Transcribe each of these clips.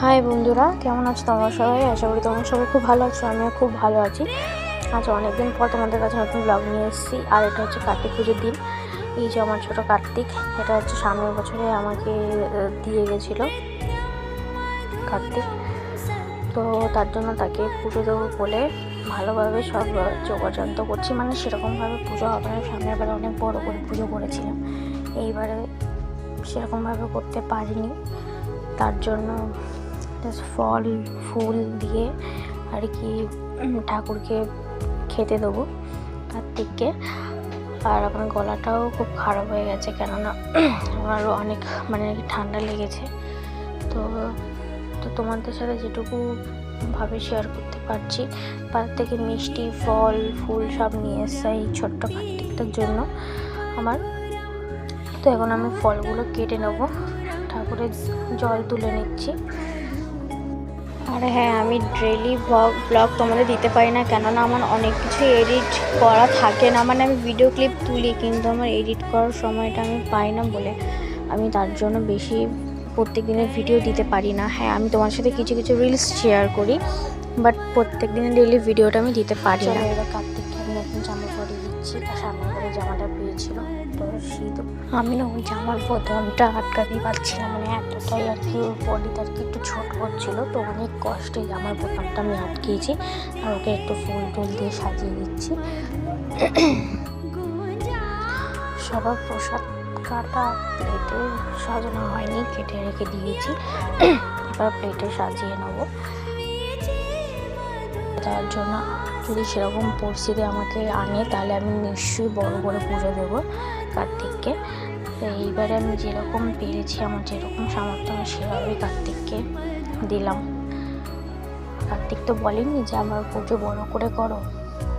High বন্ধুরা, কেমন আছো তোমরা সবাই? আশা করি তোমরা সবাই খুব ভালো আছো। আমিও খুব ভালো আছি। আজ অনেকদিন পর তোমাদের কাছে নতুন ব্লগ নিয়ে এসেছি। আর এটা হচ্ছে কার্তিক পুজোর দিন। এই যে আমার ছোটো কার্তিক, এটা হচ্ছে সামনের বছরে আমাকে দিয়ে গেছিলো কার্তিক। তো তার জন্য তাকে পুজো দেবো বলে ভালোভাবে সব যোগাযন্ত্র করছি। মানে সেরকমভাবে পুজো হবে না, সামনের বারে অনেক বড় করে পুজো করেছিলাম, এইবারে সেরকমভাবে করতে পারিনি। তার জন্য ফল ফুল দিয়ে আর কি ঠাকুরকে খেতে দেবো কার্তিককে। আর আমার গলাটাও খুব খারাপ হয়ে গেছে, কেননা আমারও অনেক ঠান্ডা লেগেছে। তো তোমাদের সাথে যেটুকু ভাবে শেয়ার করতে পারছি, বাজার থেকে মিষ্টি ফল ফুল সব নিয়ে এসছে এই ছোট্ট কার্তিকটার জন্য আমার। তো এখন আমি ফলগুলো কেটে নেবো, ঠাকুরের জল তুলে নিচ্ছি। আর হ্যাঁ, আমি ডেইলি ব্লগ তোমাদের দিতে পারি না, কেননা আমার অনেক কিছু এডিট করা থাকে না। মানে আমি ভিডিও ক্লিপ তুলি, কিন্তু আমার এডিট করার সময়টা আমি পাই না বলে আমি তার জন্য বেশি প্রত্যেক দিনের ভিডিও দিতে পারি না। হ্যাঁ, আমি তোমার সাথে কিছু কিছু রিলস শেয়ার করি, বাট প্রত্যেক দিনের ডেইলি ভিডিওটা আমি দিতে পারি না। এবার কার্তিককে আমি নতুন জামা পরিয়ে দিচ্ছি। তার সামনে করে জামাটা পেয়েছিল, তো শীত আমি না ওই জামার বোতামটা আটকাতেই পারছিলাম। মানে এতটাই আর কি ওর বডিটা আর কি একটু ছোট হচ্ছিলো, তো অনেক কষ্টে জামার বোতামটা আমি আটকিয়েছি। আর ওকে একটু ফুল টুল দিয়ে সাজিয়ে দিচ্ছি। সবার প্রসাদ কাটা প্লেটে সাজানো হয়নি, কেটে রেখে দিয়েছি। এবার প্লেটে সাজিয়ে নেবো। তার জন্য যদি সেরকম পরিস্থিতি আমাকে আনে, তাহলে আমি নিশ্চয়ই বড় করে পুজো দেবো কার্তিককে। তো এইবারে আমি যেরকম পেরেছি, আমার যেরকম সামর্থ্য, আমি সেভাবে কার্তিককে দিলাম। কার্তিক তো বলেনি যে আমার পুজো বড় করে করো,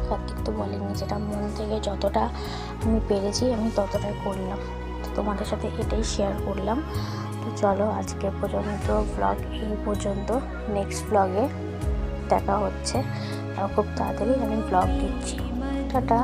কার্তিক তো বলেনি, যেটা মন থেকে যতটা আমি পেরেছি আমি ততটাই করলাম। তো তোমাদের সাথে এটাই শেয়ার করলাম। তো চলো, আজকে পর্যন্ত ব্লগ এই পর্যন্ত। নেক্সট ব্লগে দেখা হচ্ছে, আর খুব তাড়াতাড়ি আমি ব্লগ দিচ্ছি। টাটা।